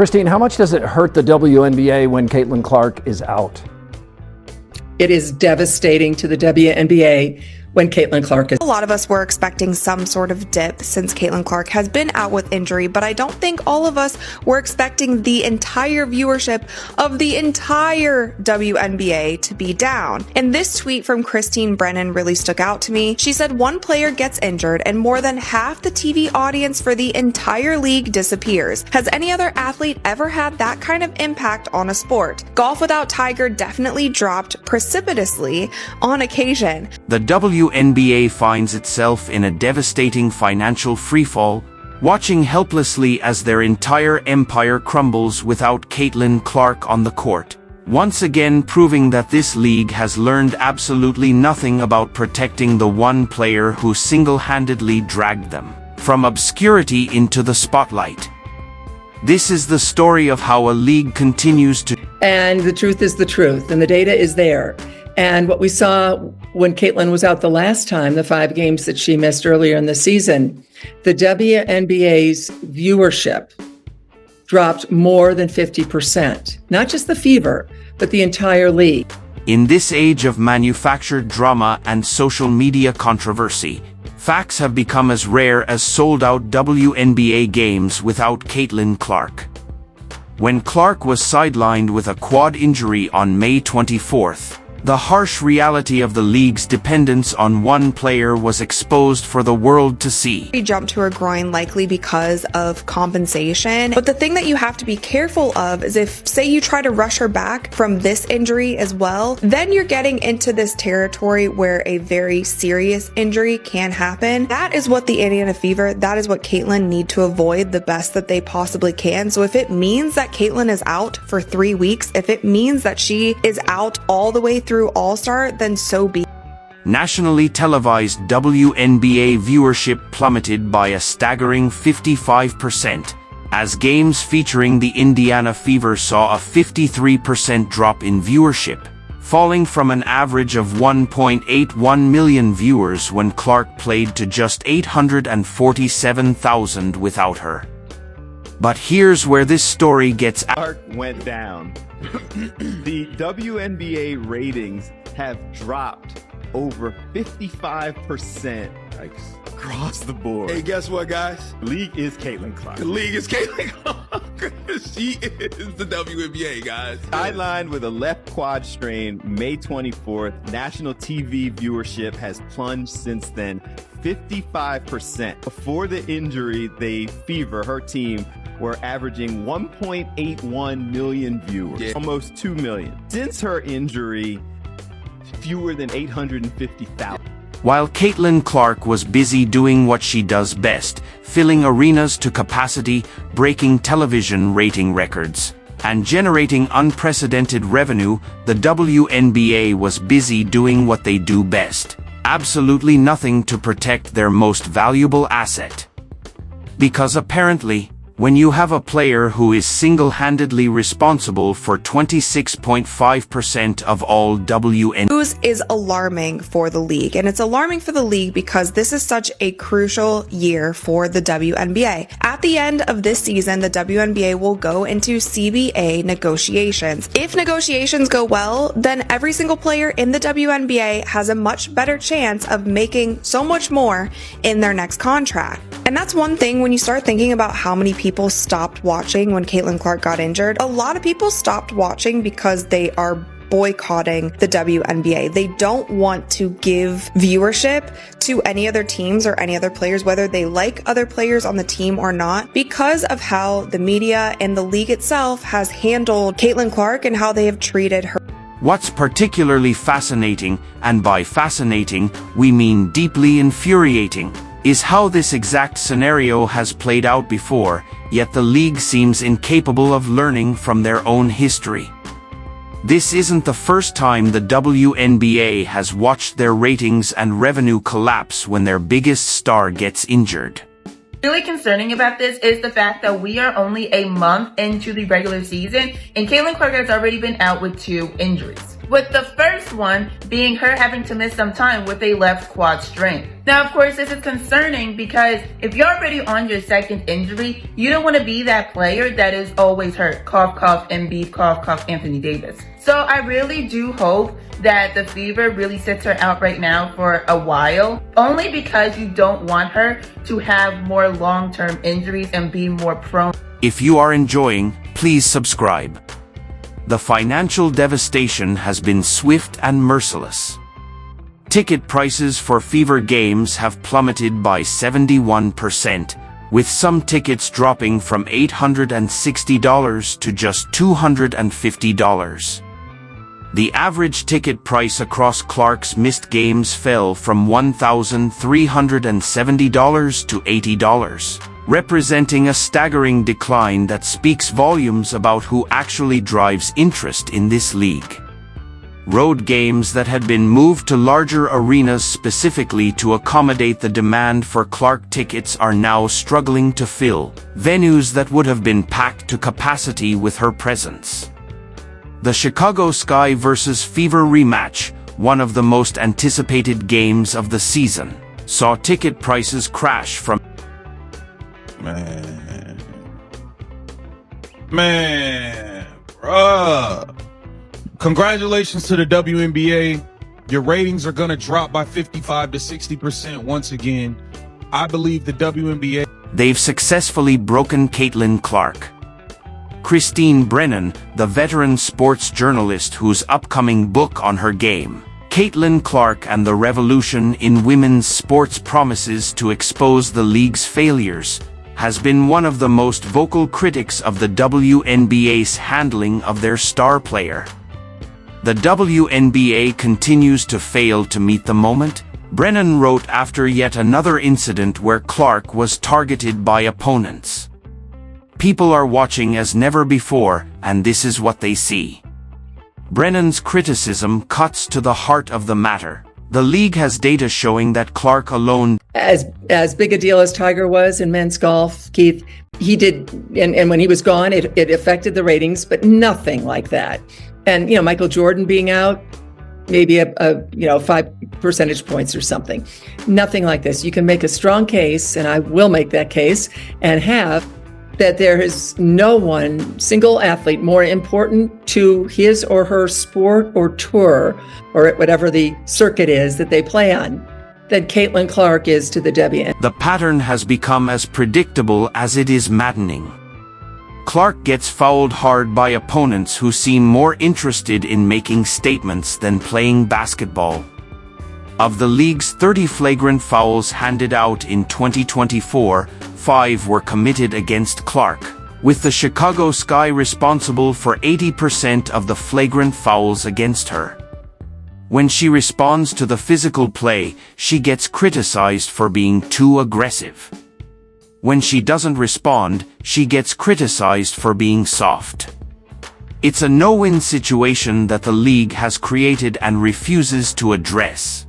Christine, how much does it hurt the WNBA when Caitlin Clark is out? It is devastating to the WNBA when Caitlin Clark is. A lot of us were expecting some sort of dip since Caitlin Clark has been out with injury, but I don't think all of us were expecting the entire viewership of the entire WNBA to be down. And this tweet from Christine Brennan really stuck out to me. She said one player gets injured and more than half the TV audience for the entire league disappears. Has any other athlete ever had that kind of impact on a sport? Golf without Tiger definitely dropped precipitously on occasion. The WNBA finds itself in a devastating financial freefall, watching helplessly as their entire empire crumbles without Caitlin Clark on the court, once again proving that this league has learned absolutely nothing about protecting the one player who single-handedly dragged them from obscurity into the spotlight. This is the story of how a league continues to... And the truth is the truth, and the data is there. And what we saw when Caitlin was out the last time, the 5 games that she missed earlier in the season, the WNBA's viewership dropped more than 50%. Not just the Fever, but the entire league. In this age of manufactured drama and social media controversy, facts have become as rare as sold-out WNBA games without Caitlin Clark. When Clark was sidelined with a quad injury on May 24th, the harsh reality of the league's dependence on one player was exposed for the world to see. She jumped to her groin likely because of compensation. But the thing that you have to be careful of is if, say, you try to rush her back from this injury as well, then you're getting into this territory where a very serious injury can happen. That is what the Indiana Fever, that is what Caitlin need to avoid the best that they possibly can. So if it means that Caitlin is out for 3 weeks, if it means that she is out all the way through All-Star, then so be it. Nationally televised WNBA viewership plummeted by a staggering 55%, as games featuring the Indiana Fever saw a 53% drop in viewership, falling from an average of 1.81 million viewers when Clark played to just 847,000 without her. But here's where this story gets out. Clark went down. The WNBA ratings have dropped over 55% across the board. Hey, guess what, guys? The league is Caitlin Clark. The league is Caitlin Clark. She is the WNBA, guys. Sidelined with a left quad strain May 24th, national TV viewership has plunged since then 55%. Before the injury, the Fever, her team, were averaging 1.81 million viewers, almost 2 million. Since her injury, fewer than 850,000. While Caitlin Clark was busy doing what she does best, filling arenas to capacity, breaking television rating records, and generating unprecedented revenue, the WNBA was busy doing what they do best. Absolutely nothing to protect their most valuable asset. Because apparently, when you have a player who is single-handedly responsible for 26.5% of all WNBA news is alarming for the league, and it's alarming for the league because this is such a crucial year for the WNBA. At the end of this season, the WNBA will go into CBA negotiations. If negotiations go well, then every single player in the WNBA has a much better chance of making so much more in their next contract. And that's one thing when you start thinking about how many people stopped watching when Caitlin Clark got injured. A lot of people stopped watching because they are boycotting the WNBA. They don't want to give viewership to any other teams or any other players, whether they like other players on the team or not, because of how the media and the league itself has handled Caitlin Clark and how they have treated her. What's particularly fascinating, and by fascinating, we mean deeply infuriating, is how this exact scenario has played out before, yet the league seems incapable of learning from their own history. This isn't the first time the WNBA has watched their ratings and revenue collapse when their biggest star gets injured. Really concerning about this is the fact that we are only a month into the regular season and Caitlin Clark has already been out with 2 injuries. with the first one being her having to miss some time with a left quad strain. Now, of course, this is concerning because if you're already on your second injury, you don't want to be that player that is always hurt. Cough, cough, Embiid, cough, cough, Anthony Davis. So I really do hope that the Fever really sits her out right now for a while, only because you don't want her to have more long-term injuries and be more prone. If you are enjoying, please subscribe. The financial devastation has been swift and merciless. Ticket prices for Fever games have plummeted by 71%, with some tickets dropping from $860 to just $250. The average ticket price across Clark's missed games fell from $1,370 to $80. Representing a staggering decline that speaks volumes about who actually drives interest in this league. Road games that had been moved to larger arenas specifically to accommodate the demand for Clark tickets are now struggling to fill venues that would have been packed to capacity with her presence. The Chicago Sky vs. Fever rematch, one of the most anticipated games of the season, saw ticket prices crash from Man, bruh. Congratulations to the WNBA. Your ratings are going to drop by 55 to 60% once again. I believe the WNBA. They've successfully broken Caitlin Clark. Christine Brennan, the veteran sports journalist whose upcoming book on her game, Caitlin Clark and the Revolution in Women's Sports, promises to expose the league's failures, has been one of the most vocal critics of the WNBA's handling of their star player. The WNBA continues to fail to meet the moment, Brennan wrote after yet another incident where Clark was targeted by opponents. People are watching as never before, and this is what they see. Brennan's criticism cuts to the heart of the matter. The league has data showing that Clark alone, As big a deal as Tiger was in men's golf, Keith, he did, and when he was gone, it affected the ratings, but nothing like that. And, Michael Jordan being out, maybe a 5 percentage points or something. Nothing like this. You can make a strong case, and I will make that case, and have that there is no one single athlete more important to his or her sport or tour or whatever the circuit is that they play on than Caitlin Clark is to the WNBA. the pattern has become as predictable as it is maddening. Clark gets fouled hard by opponents who seem more interested in making statements than playing basketball. Of the league's 30 flagrant fouls handed out in 2024, 5 were committed against Clark, with the Chicago Sky responsible for 80% of the flagrant fouls against her. When she responds to the physical play, she gets criticized for being too aggressive. When she doesn't respond, she gets criticized for being soft. It's a no-win situation that the league has created and refuses to address.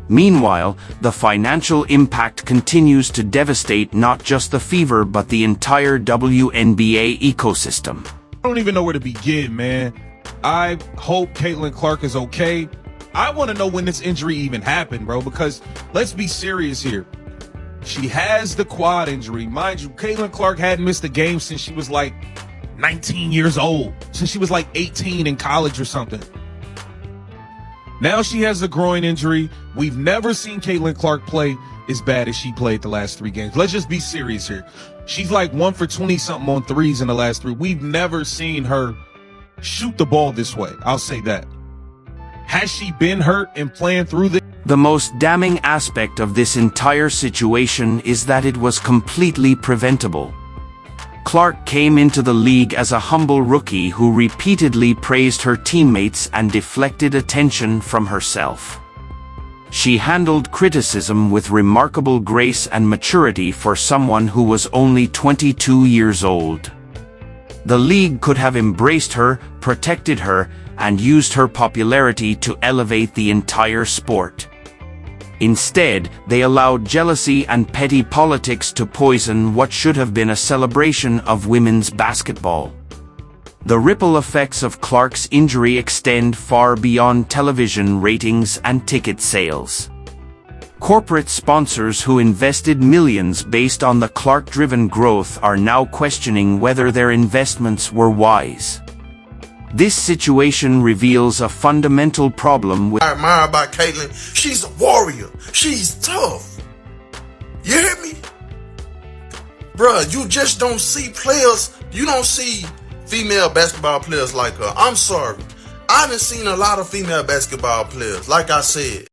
Meanwhile, the financial impact continues to devastate not just the Fever but the entire WNBA ecosystem. I don't even know where to begin, man. I hope Caitlin Clark is okay. I want to know when this injury even happened, bro, because let's be serious here. She has the quad injury. Mind you, Caitlin Clark hadn't missed a game since she was like 19 years old, since she was like 18 in college or something. Now she has a groin injury. We've never seen Caitlin Clark play as bad as she played the last 3 games. Let's just be serious here. She's like 1 for 20-something on threes in the last 3. We've never seen her shoot the ball this way. I'll say that. Has she been hurt and playing through this? The most damning aspect of this entire situation is that it was completely preventable. Clark came into the league as a humble rookie who repeatedly praised her teammates and deflected attention from herself. She handled criticism with remarkable grace and maturity for someone who was only 22 years old. The league could have embraced her, protected her, and used her popularity to elevate the entire sport. Instead, they allowed jealousy and petty politics to poison what should have been a celebration of women's basketball. The ripple effects of Clark's injury extend far beyond television ratings and ticket sales. Corporate sponsors who invested millions based on the Clark-driven growth are now questioning whether their investments were wise. This situation reveals a fundamental problem with... I admire about Caitlyn. She's a warrior. She's tough. You hear me? Bruh, you just don't see players. You don't see female basketball players like her. I'm sorry. I haven't seen a lot of female basketball players, like I said.